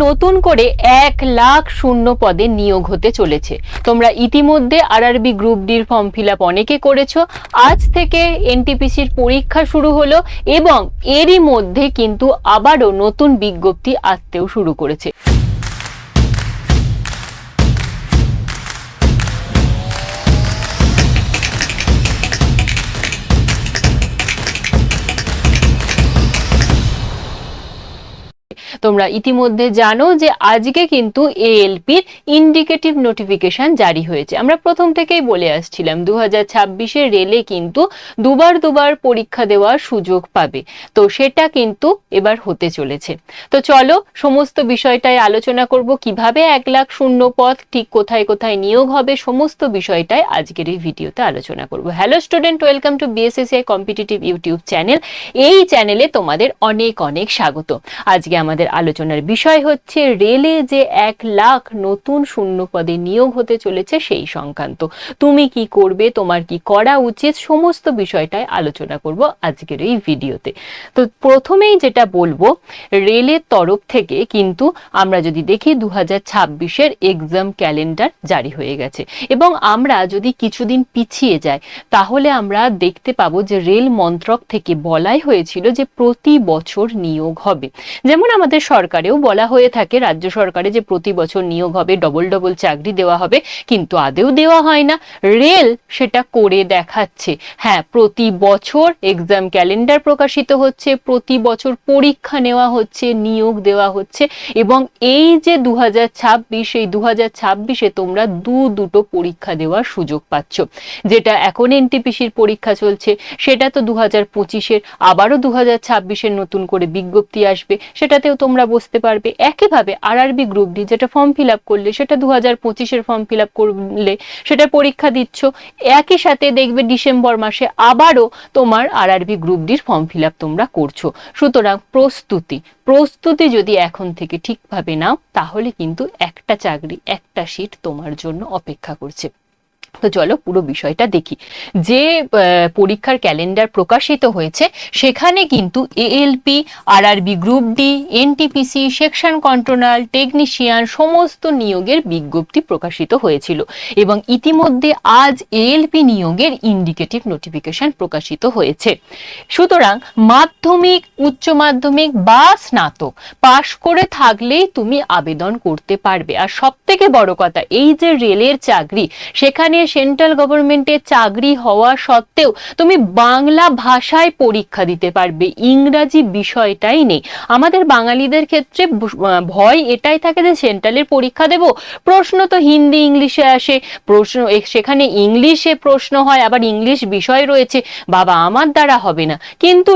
নতুন করে 1,00,000 শূন্য পদে নিয়োগ হতে চলেছে। তোমরা ইতিমধ্যে আরআরবি গ্রুপ ডির ফর্ম ফিল আপ অনেকে করেছো। আজ থেকে এনটিপিসির পরীক্ষা শুরু হলো এবং এরই মধ্যে কিন্তু আবারও নতুন বিজ্ঞপ্তি আসতেও শুরু করেছে। তোমরা ইতিমধ্যে জানো যে আজকে কিন্তু এএলপির ইন্ডিকেটিভ নোটিফিকেশন জারি হয়েছে। আমরা প্রথম থেকেই বলে আসছিলাম 2026-এর রেলে কিন্তু দুবার পরীক্ষা দেওয়ার সুযোগ পাবে, তো সেটা কিন্তু এবার হতে চলেছে। তো চলো সমস্ত বিষয়টাই আলোচনা করব, কিভাবে 1,00,000 শূন্য পদ, ঠিক কোথায় কোথায় নিয়োগ হবে, সমস্ত বিষয়টাই আজকের এই ভিডিওতে আলোচনা করব। Hello student, welcome to BSSCI competitive YouTube channel. এই চ্যানেলে তোমাদের অনেক অনেক স্বাগত। আজকে আমাদের আলোচনার বিষয় হচ্ছে রেলে যে 1,00,000 নতুন শূন্য পদে নিয়োগ হতে চলেছে সেই সংক্রান্ত। তুমি কি করবে, তোমার কি করা উচিত, সমস্ত বিষয়টাই আলোচনা করব আজকের এই ভিডিওতে। তো প্রথমেই যেটা বলবো, রেলের তরফ থেকে কিন্তু আমরা যদি দেখি 2026-এর এক্সাম ক্যালেন্ডার জারি হয়ে গেছে এবং আমরা যদি কিছুদিন পিছিয়ে যাই তাহলে আমরা দেখতে পাবো যে রেল মন্ত্রক থেকে বলাই হয়েছিল যে প্রতি বছর নিয়োগ হবে। যেমন আমাদের সরকারেও বলা হয়ে থাকে, রাজ্য সরকারে, যে প্রতি বছর নিয়োগ হবে, ডবল চাকরি দেওয়া হবে, কিন্তু আদেও দেওয়া হয় না। রেল সেটা করে দেখাচ্ছে। হ্যাঁ, প্রতি বছর এক্সাম ক্যালেন্ডার প্রকাশিত হচ্ছে, প্রতি বছর পরীক্ষা নেওয়া হচ্ছে, নিয়োগ দেওয়া হচ্ছে এবং এই যে 2026, এই 2026-এ তোমরা দুটো পরীক্ষা দেওয়ার সুযোগ পাচ্ছ। যেটা এখন এনটিপিসির পরীক্ষা চলছে সেটা তো 2025-এর, আবারও 2026-এর নতুন করে বিজ্ঞপ্তি আসবে, সেটাতেও তোমরা বসতে পারবে। একইভাবে আরআরবি গ্রুপ ডি যেটা ফর্ম ফিল আপ করলে সেটা 2025-এর ফর্ম ফিল আপ করলে সেটা পরীক্ষা দিচ্ছ, একই সাথে দেখবে ডিসেম্বর মাসে আবারও তোমার আরআরবি গ্রুপ ডির ফর্ম ফিল আপ তোমরা করছো। সুতরাং প্রস্তুতি যদি এখন থেকে ঠিকভাবে নাও তাহলে কিন্তু একটা চাকরি, একটা সিট তোমার জন্য অপেক্ষা করছে। তো চলো পুরো বিষয়টা দেখি। যে পরীক্ষার ক্যালেন্ডার প্রকাশিত হয়েছে সেখানে কিন্তু ALP, RRB group D, NTPC, section controller, technician সমস্ত নিয়োগের বিজ্ঞপ্তি প্রকাশিত হয়েছিল এবং ইতিমধ্যে আজ এএলপি নিয়োগের ইন্ডিকেটিভ নোটিফিকেশন প্রকাশিত হয়েছে। সুতরাং মাধ্যমিক, উচ্চ মাধ্যমিক বা স্নাতক পাশ করে থাকলেই তুমি আবেদন করতে পারবে। আর সব থেকে বড় কথা, এই যে রেলের চাকরি, সেখানে সেন্ট্রাল গভর্নমেন্টের চাকরি হওয়া সত্ত্বেও তুমি বাংলা ভাষায় পরীক্ষা দিতে পারবে, ইংরাজি বিষয়টাই নেই। আমাদের বাঙালিদের ক্ষেত্রে ভয় এটাই থাকে যে সেন্ট্রালের পরীক্ষা দেব, প্রশ্ন তো হিন্দি ইংলিশে আসে, প্রশ্ন সেখানে ইংলিশে প্রশ্ন হয়, আবার ইংলিশ বিষয় রয়েছে, বাবা আমার দ্বারা হবে না। কিন্তু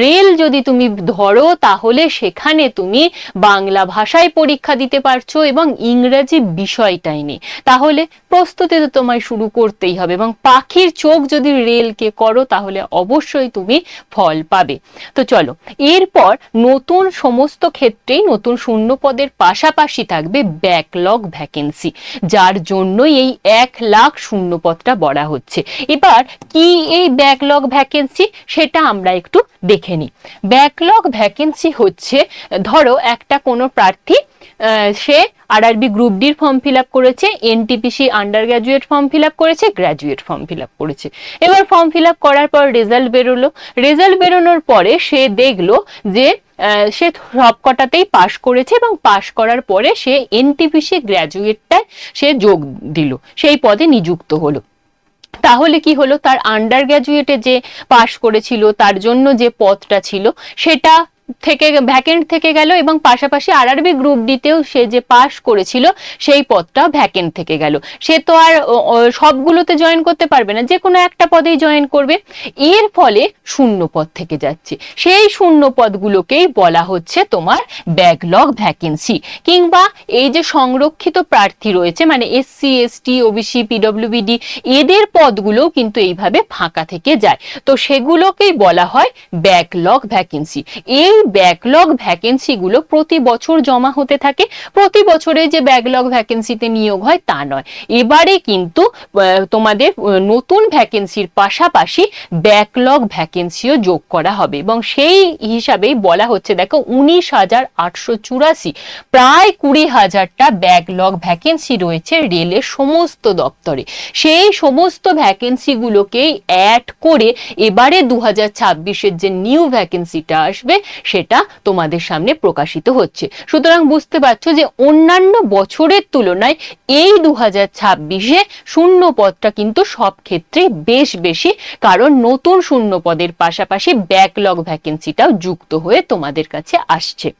রেল যদি তুমি ধরো তাহলে সেখানে তুমি বাংলা ভাষায় পরীক্ষা দিতে পারছো এবং ইংরেজি বিষয়টাই নেই। তাহলে প্রস্তুতি তো তোমায় শুরু করতেই হবে এবং পাখির চোখ যদি রেলকে করো তাহলে অবশ্যই তুমি ফল পাবে। তো চলো, এরপর নতুন সমস্ত ক্ষেত্রেই নতুন শূন্য পদের পাশাপাশি থাকবে ব্যাকলগ ভ্যাকেন্সি, যার জন্যই এই 1,00,000 শূন্য পদটা বলা হচ্ছে। এবার কি এই ব্যাকলগ ভ্যাকেন্সি সেটা আমরা একটু দেখে নিই। ব্যাকলগ ভ্যাকেন্সি হচ্ছে, ধরো একটা কোনো প্রার্থী সে আরআরবি গ্রুপ ডির ফর্ম ফিল আপ করেছে, NTPC under graduate form fill up করেছে, গ্র্যাজুয়েট ফর্ম ফিল আপ করেছে। এবার ফর্ম ফিল আপ করার পর রেজাল্ট বেরোনোর পরে সে দেখলো যে সে সবকটাতেই পাশ করেছে এবং পাশ করার পরে সে এনটিপিসি গ্র্যাজুয়েটটায় সে যোগ দিল, সেই পদে নিযুক্ত হলো। তাহলে কি হলো, তার আন্ডার গ্র্যাজুয়েটে যে পাশ করেছিল তার জন্য যে পদটা ছিল সেটা থেকে ভ্যাকেন্ট থেকে গেল এবং পাশাপাশি আরআরবি গ্রুপ ডিতেও সে যে পাস করেছিল সেই পদটা ভ্যাকেন্ট থেকে গেল। সে তো আর সবগুলোতে জয়েন করতে পারবে না, যে কোনো একটা পদেই জয়েন করবে। এর ফলে শূন্য পদ থেকে যাচ্ছে, সেই শূন্য পদগুলোকেই বলা হচ্ছে তোমার ব্যাকলগ ভ্যাকেন্সি। কিংবা এই যে সংরক্ষিত প্রার্থী রয়েছে, মানে এসসি, এসটি, ওবিসি, পিডব্লিউবিডি, এদের পদগুলোও কিন্তু এইভাবে ফাঁকা থেকে যায়, তো সেগুলোকেই বলা হয় ব্যাকলগ ভ্যাকেন্সি। এই এই ব্যাকলগ ভ্যাকেন্সিগুলো প্রতি বছর জমা হতে থাকে। প্রতি বছরে যে ব্যাকলগ ভ্যাকেন্সিতে নিয়োগ হয় তা নয়, এবারে কিন্তু তোমাদের নতুন ভ্যাকেন্সির পাশাপাশি ব্যাকলগ ভ্যাকেন্সিও যোগ করা হবে এবং সেই হিসাবেই বলা হচ্ছে দেখো 19,884, প্রায় 20,000টা ব্যাকলগ ভ্যাকেন্সি রয়েছে রেলের সমস্ত দপ্তরে। সেই সমস্ত ভ্যাকেন্সিগুলোকেই অ্যাড করে এবারে 2026-এর যে নিউ ভ্যাকেন্সিটা আসবে সেটা তোমাদের সামনে প্রকাশিত হচ্ছে। সুতরাং বুঝতে পারছো যে অন্যান্য বছরের তুলনায় এই 2026-এ শূন্য পদটা কিন্তু সব ক্ষেত্রে বেশ বেশি, কারণ নতুন শূন্য পদের পাশাপাশি ব্যাকলগ ভ্যাকেন্সিটাও যুক্ত হয়ে তোমাদের কাছে আসছে।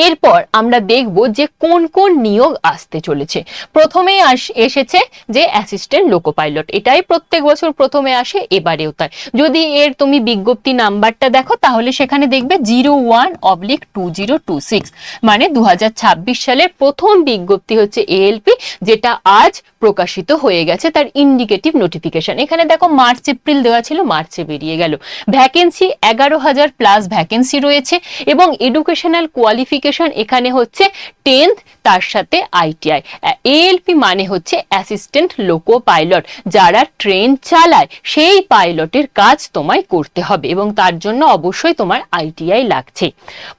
এরপর আমরা দেখব যে কোন কোন নিয়োগ আসতে চলেছে। প্রথমেই এসেছে যে অ্যাসিস্ট্যান্ট লোকো পাইলট, এটাই প্রত্যেক বছর প্রথমে আসে, এবারেও তাই। যদি এর তুমি বিজ্ঞপ্তি নাম্বারটা দেখো তাহলে সেখানে দেখবে 01/2026, মানে 2026 সালের প্রথম বিজ্ঞপ্তি হচ্ছে এএলপি, যেটা আজ প্রকাশিত হয়ে গেছে তার ইন্ডিকেটিভ নোটিফিকেশন। এখানে দেখো মার্চ এপ্রিল দেওয়া ছিল, মার্চে বেরিয়ে গেল। ভ্যাকেন্সি 11,000 প্লাস ভ্যাকেন্সি রয়েছে এবং এডুকেশনাল কোয়ালিফিকেশন এখানে হচ্ছে 10th, তার সাথে আইটিআই। এএলপি মানে হচ্ছে অ্যাসিস্ট্যান্ট লোকো পাইলট, যারা ট্রেন চালায় সেই পাইলটের কাজ তোমায় করতে হবে এবং তার জন্য অবশ্যই তোমার আইটিআই লাগছে।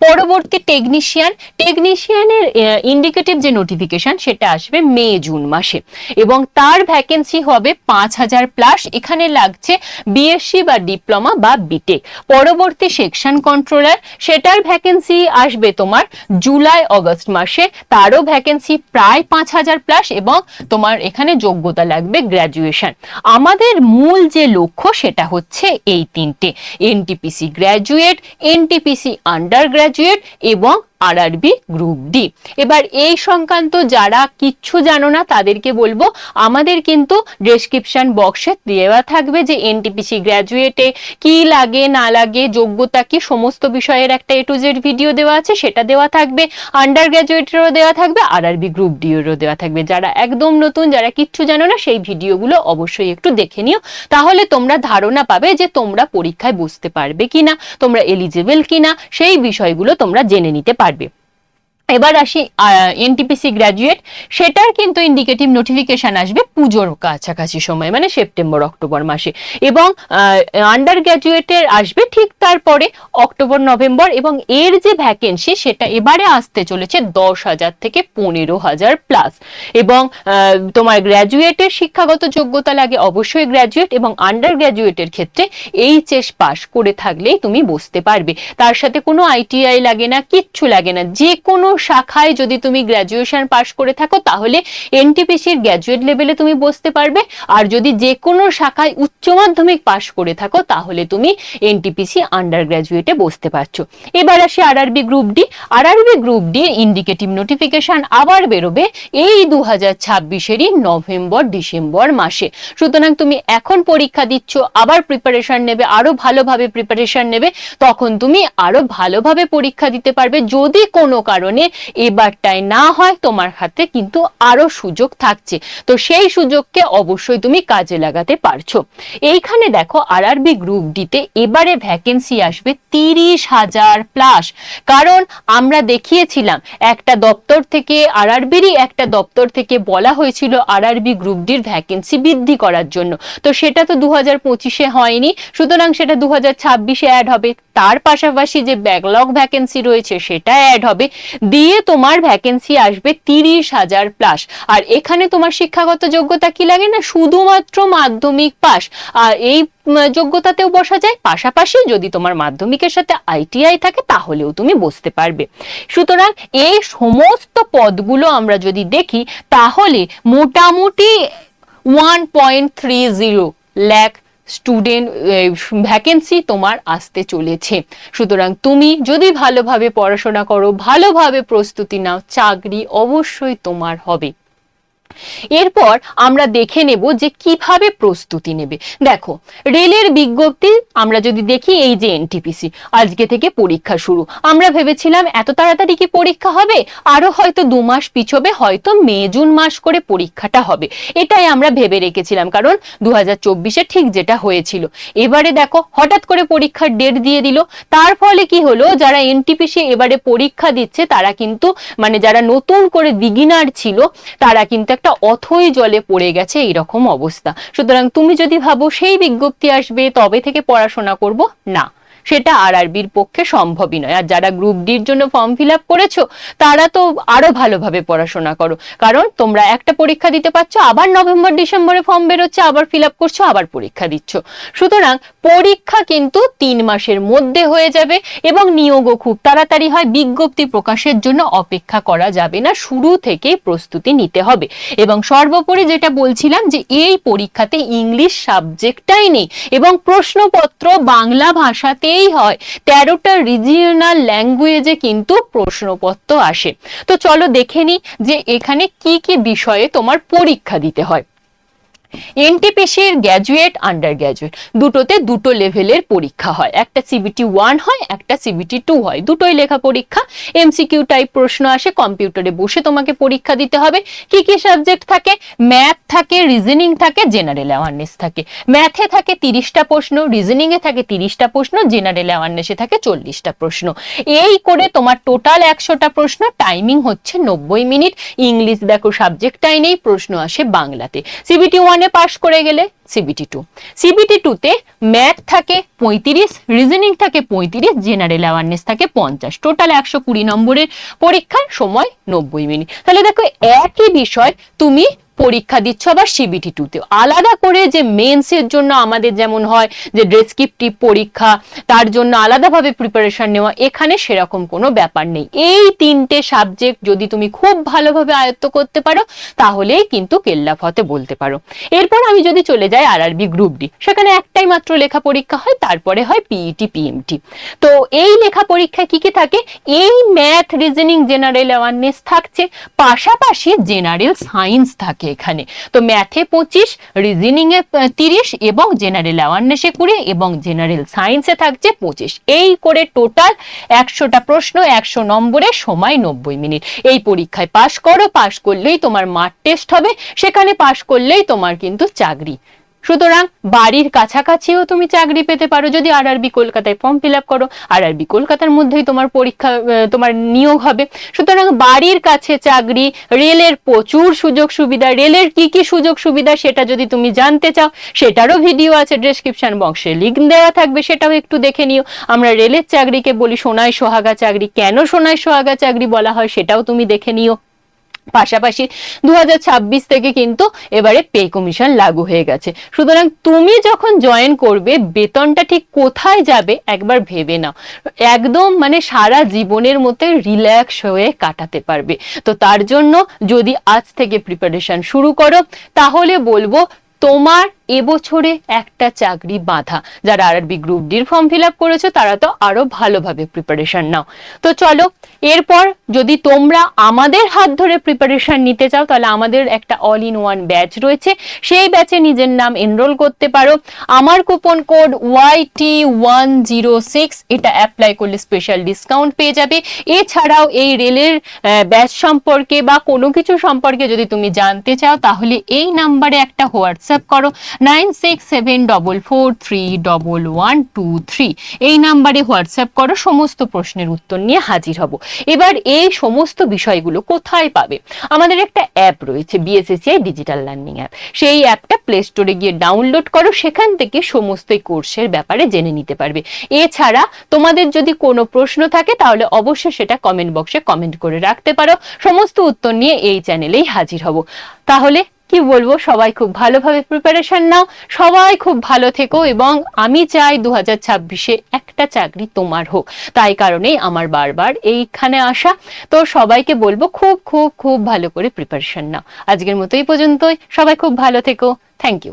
পরবর্তী টেকনিশিয়ানের ইন্ডিকেটিভ যে নোটিফিকেশন সেটা আসবে মে জুন মাসে এবং তার ভ্যাকেন্সি হবে 5,000 প্লাস। এখানে লাগছে বিএসসি বা ডিপ্লোমা বা বিটেক। পরবর্তী সেকশন কন্ট্রোলার, সেটার ভ্যাকেন্সি আসবে তোমার জুলাই অগস্ট মাসে, তারও ভ্যাকেন্সি প্রায় 5,000 প্লাস এবং তোমার এখানে যোগ্যতা লাগবে গ্র্যাজুয়েশন। আমাদের মূল যে লক্ষ্য সেটা হচ্ছে এই তিনটে: NTPC graduate, NTPC under graduate এবং আরআরবি গ্রুপ ডি। এবার এই সংক্রান্ত যারা কিচ্ছু জানো না তাদেরকে বলবো, আমাদের কিন্তু ডেসক্রিপশন বক্সে দেওয়া থাকবে যে এনটিপিসি গ্র্যাজুয়েটে কি লাগে না লাগে, যোগ্যতা কি, সমস্ত বিষয়ের একটা A to Z ভিডিও দেওয়া আছে, সেটা দেওয়া থাকবে। আন্ডার গ্র্যাজুয়েটেরও দেওয়া থাকবে, আরআরবি গ্রুপ ডি এরও দেওয়া থাকবে। যারা একদম নতুন, যারা কিচ্ছু জানো না, সেই ভিডিওগুলো অবশ্যই একটু দেখে নিও, তাহলে তোমরা ধারণা পাবে যে তোমরা পরীক্ষায় বসতে পারবে কিনা, তোমরা এলিজিবল কিনা, সেই বিষয়গুলো তোমরা জেনে নিতে পারবে। এবার আসি এনটিপিসি গ্র্যাজুয়েট, সেটার কিন্তু ইন্ডিকেটিভ নোটিফিকেশন আসবে পুজোর কাছাকাছি সময়, মানে সেপ্টেম্বর অক্টোবর মাসে, এবং আন্ডার গ্র্যাজুয়েটের আসবে ঠিক তারপরে অক্টোবর নভেম্বর। এবং এর যে ভ্যাকেন্সি সেটা এবারে আসতে চলেছে 10,000 থেকে 15,000 প্লাস। এবং তোমার গ্র্যাজুয়েটের শিক্ষাগত যোগ্যতা লাগে অবশ্যই গ্র্যাজুয়েট, এবং আন্ডার গ্র্যাজুয়েটের ক্ষেত্রে এইচএস পাস করে থাকলেই তুমি বসতে পারবে। তার সাথে কোনো আইটিআই লাগে না, কিচ্ছু লাগে না। যে কোনো শাখায় যদি তুমি গ্র্যাজুয়েশন পাস করে থাকো তাহলে এনটিপিসির গ্র্যাজুয়েট লেভেলে তুমি বসতে পারবে, আর যদি যে কোনো শাখায় উচ্চ মাধ্যমিক পাস করে থাকো তাহলে তুমি এনটিপিসি আন্ডার গ্র্যাজুয়েটে বসতে পারছো। এবার আসি RRB group D. RRB group D indicative notification আবার বেরোবে এই 2026-এরই নভেম্বর ডিসেম্বর মাসে। সুতরাং তুমি এখন পরীক্ষা দিচ্ছ, আবার প্রিপারেশন নেবে, আরো ভালোভাবে প্রিপারেশন নেবে, তখন তুমি আরো ভালোভাবে পরীক্ষা দিতে পারবে। যদি কোনো কারণে এবারটাই না হয়, তোমার হাতে কিন্তু আরো সুযোগ থাকছে, তো সেই সুযোগকে অবশ্যই তুমি কাজে লাগাতে পারছো। এইখানে দেখো আরআরবি গ্রুপ ডিতে এবারে ভ্যাকেন্সি আসবে 30,000 প্লাস। কারণ আমরা দেখিয়েছিলাম একটা দপ্তর থেকে, আরআরবিরই একটা দপ্তর থেকে বলা হয়েছিল আরআরবি গ্রুপ ডির ভ্যাকেন্সি বৃদ্ধি করার জন্য, তো সেটা তো 2025-এ হয়নি, সুতরাং সেটা 2026-এ অ্যাড হবে। তার পাশাপাশি যে ব্যাকলগ ভ্যাকেন্সি রয়েছে সেটা অ্যাড হবে, দিয়ে তোমার ভ্যাকেন্সি আসবে 30,000 প্লাস। আর এখানে তোমার শিক্ষাগত যোগ্যতা কি লাগে না, শুধুমাত্র মাধ্যমিক পাস, আর এই যোগ্যতাতেও বসা যায়। পাশাপাশি যদি তোমার মাধ্যমিকের সাথে আইটিআই থাকে তাহলেও তুমি বসতে পারবে। সুতরাং এই সমস্ত পদগুলো আমরা যদি দেখি তাহলে মোটামুটি 1.30 লাখ স্টুডেন্ট ভ্যাকেন্সি তোমার আসতে চলেছে। সুতরাং তুমি যদি ভালোভাবে পড়াশোনা করো, ভালোভাবে প্রস্তুতি নাও, চাকরি অবশ্যই তোমার হবে। এরপর আমরা দেখে নেব যে কিভাবে প্রস্তুতি নেবে। দেখো, রেলের বিজ্ঞপ্তি আমরা যদি দেখি, এই যে এনটিপিসি, আজকে থেকে পরীক্ষা শুরু। আমরা ভেবেছিলাম এত তাড়াতাড়ি কি পরীক্ষা হবে, আরো হয়তো 2 মাস পিছবে, হয়তো মে জুন মাস করে পরীক্ষাটা হবে, এটাই আমরা ভেবে রেখেছিলাম, কারণ 2024-এ ঠিক যেটা হয়েছিল। এবারে দেখো হঠাৎ করে পরীক্ষার ডেট দিয়ে দিল। তার ফলে কি হলো, যারা এনটিপিসি এবারে পরীক্ষা দিচ্ছে তারা কিন্তু, মানে যারা নতুন করে বিগিনার ছিল, তারা কিন্তু একটা অথই জলে পড়ে গেছে, এইরকম অবস্থা। সুতরাং তুমি যদি ভাবো সেই বিজ্ঞপ্তি আসবে তবে থেকে পড়াশোনা করব, না, সেটা আরআরবির পক্ষে সম্ভবই নয়। আর যারা গ্রুপ ডির জন্য ফর্ম ফিল আপ করেছো তারা তো আরো ভালোভাবে পড়াশোনা করো, কারণ তোমরা একটা পরীক্ষা দিতে পারছো, আবার নভেম্বর ডিসেম্বরে ফর্ম বেরোচ্ছে, আবার ফিল আপ করছো, আবার পরীক্ষা দিচ্ছ। সুতরাং পরীক্ষা কিন্তু 3 মাসের মধ্যে হয়ে যাবে এবং নিয়োগও খুব তাড়াতাড়ি হয়। বিজ্ঞপ্তি প্রকাশের জন্য অপেক্ষা করা যাবে না, শুরু থেকেই প্রস্তুতি নিতে হবে। এবং সর্বোপরি যেটা বলছিলাম, যে এই পরীক্ষাতে ইংলিশ সাবজেক্টটাই নেই এবং প্রশ্নপত্র বাংলা ভাষাতেই হয়। 13টা রিজিওনাল ল্যাঙ্গুয়েজে কিন্তু প্রশ্নপত্র আসে। তো চলো দেখে নি যে এখানে কি কি বিষয়ে তোমার পরীক্ষা দিতে হয়। এনটিপিসির গ্র্যাজুয়েট, আন্ডার গ্র্যাজুয়েট দুটোতে দুটো লেভেলের পরীক্ষা হয়, একটা সিবিটি 1 হয়, একটা সিবিটি 2 হয়, দুটোই লেখা পরীক্ষা। এমসিকিউ টাইপ প্রশ্ন আসে, কম্পিউটারে বসে তোমাকে পরীক্ষা দিতে হবে। কি কি সাবজেক্ট থাকে? ম্যাথ থাকে, রিজনিং থাকে, জেনারেল অ্যাওয়ারনেস থাকে। ম্যাথে থাকে 30টা প্রশ্ন, রিজনিং এ থাকে 30টা প্রশ্ন, জেনারেল অ্যাওয়ারনেসে থাকে 40টা প্রশ্ন। এই করে তোমার টোটাল 100টা প্রশ্ন, টাইমিং হচ্ছে 90 মিনিট। ইংলিশ দেখো সাবজেক্টটাই নেই, প্রশ্ন আসে বাংলাতে। সিবিটি 1 পাস করে গেলে সিবিটি 2, সিবিটি 2 তে ম্যাথ থাকে 35, রিজনিং থাকে 35, জেনারেল অ্যাওয়ারনেস থাকে 50, টোটাল 120 নম্বরের পরীক্ষার সময় 90 মিনিট। তাহলে দেখো একই বিষয় তুমি পরীক্ষা দিচ্ছ আবার সিবিটি 2 তে। আলাদা করে যে মেন্সের জন্য আমাদের যেমন হয় যে ডেসক্রিপটিভ পরীক্ষা, তার জন্য আলাদাভাবে প্রিপারেশন নেওয়া, এখানে সেরকম কোনো ব্যাপার নেই। এই 3টে সাবজেক্ট যদি তুমি খুব ভালোভাবে আয়ত্ত করতে পারো তাহলেই কিন্তু কেল্লাফ হতে বলতে পারো। এরপর আমি যদি চলে যাই আরআরবি গ্রুপ ডি, সেখানে একটাই মাত্র লেখা পরীক্ষা হয়, তারপরে হয় পিইটি, পিএমটি। তো এই লেখা পরীক্ষায় কি কি থাকে? এই ম্যাথ, রিজনিং, জেনারেল অ্যাওয়ারনেস থাকছে, পাশাপাশি জেনারেল সায়েন্স থাকে এখানে। তো ম্যাথে 25, রিজনিং এ 30 এবং জেনারেল অ্যাওয়ারনেসে 20 এবং জেনারেল সায়েন্সে থাকছে 25। এই করে টোটাল 100টা প্রশ্ন, 100 নম্বরের, সময় 90 মিনিট। এই পরীক্ষায় পাশ করো, পাশ করলেই তোমার মার্ক টেস্ট হবে, সেখানে পাশ করলেই তোমার কিন্তু চাকরি। সুতরাং বাড়ির কাছাকাছিও তুমি চাকরি পেতে পারো যদি আরআরবি কলকাতায় ফর্ম ফিল আপ করো। আরআরবি কলকাতার মধ্যেই তোমার পরীক্ষা, তোমার নিয়োগ হবে। সুতরাং বাড়ির কাছে চাকরি, রেলের প্রচুর সুযোগ সুবিধা। রেলের কি কি সুযোগ সুবিধা সেটা যদি তুমি জানতে চাও, সেটারও ভিডিও আছে, ডেসক্রিপশন বক্সে লিংক দেওয়া থাকবে, সেটাও একটু দেখে নিও। আমরা রেলের চাকরিকে বলি সোনায় সোহাগা চাকরি, কেন সোনায় সোহাগা চাকরি বলা হয় সেটাও তুমি দেখে নিও। পাশাপাশি 2026 থেকে কিন্তু এবারে পে কমিশন লাগু হয়ে গেছে। সুতরাং তুমি যখন জয়েন করবে বেতনটা ঠিক কোথায় যাবে একবার ভেবে নাও, একদম মানে সারা জীবনের মতো রিল্যাক্স হয়ে কাটাতে পারবে। তো তার জন্য যদি আজ থেকে প্রিপারেশন শুরু করো তাহলে বলবো তোমার এবছরে একটা চাকরি বাঁধা। যারা আরআরবি গ্রুপ ডির ফর্ম ফিল আপ করেছো তারা তো আরো ভালোভাবে প্রিপারেশন নাও। তো চলো, এরপর যদি তোমরা আমাদের হাত ধরে প্রিপারেশন নিতে চাও তাহলে আমাদের একটা অল ইন ওয়ান ব্যাচ রয়েছে, সেই ব্যাচে নিজের নাম এনরোল করতে পারো। আমার কুপন কোড YT106, এটা অ্যাপ্লাই করলে স্পেশাল ডিসকাউন্ট পেয়ে যাবে। এছাড়াও এই রেলের ব্যাচ সম্পর্কে বা কোনো কিছু সম্পর্কে যদি তুমি জানতে চাও তাহলে এই নাম্বারে একটা হোয়াটসঅ্যাপ করো, 9674431123। এই নাম্বারে হোয়াটসঅ্যাপ করো, সমস্ত প্রশ্নের উত্তর নিয়ে হাজির হব। এবার এই সমস্ত বিষয়গুলো কোথায় পাবে? আমাদের একটা অ্যাপ রয়েছে, বিএসএসসিআই ডিজিটাল লার্নিং অ্যাপ। সেই অ্যাপটা প্লে স্টোরে গিয়ে ডাউনলোড করো, সেখান থেকে সমস্ত কোর্সের ব্যাপারে জেনে নিতে পারবে। এছাড়া তোমাদের যদি কোনো প্রশ্ন থাকে তাহলে অবশ্যই সেটা কমেন্ট বক্সে কমেন্ট করে রাখতে পারো, সমস্ত উত্তর নিয়ে এই চ্যানেলেই হাজির হব। তাহলে কি বলবো, সবাই খুব ভালোভাবে প্রিপারেশন নাও, সবাই খুব ভালো থেকো এবং আমি চাই 2026-এ একটা চাকরি তোমার হোক। তাই কারণেই আমার বারবার এইখানে আসা। তো সবাইকে বলবো খুব খুব খুব ভালো করে প্রিপারেশন নাও। আজকের মতো এই পর্যন্তই, সবাই খুব ভালো থেকো। Thank you.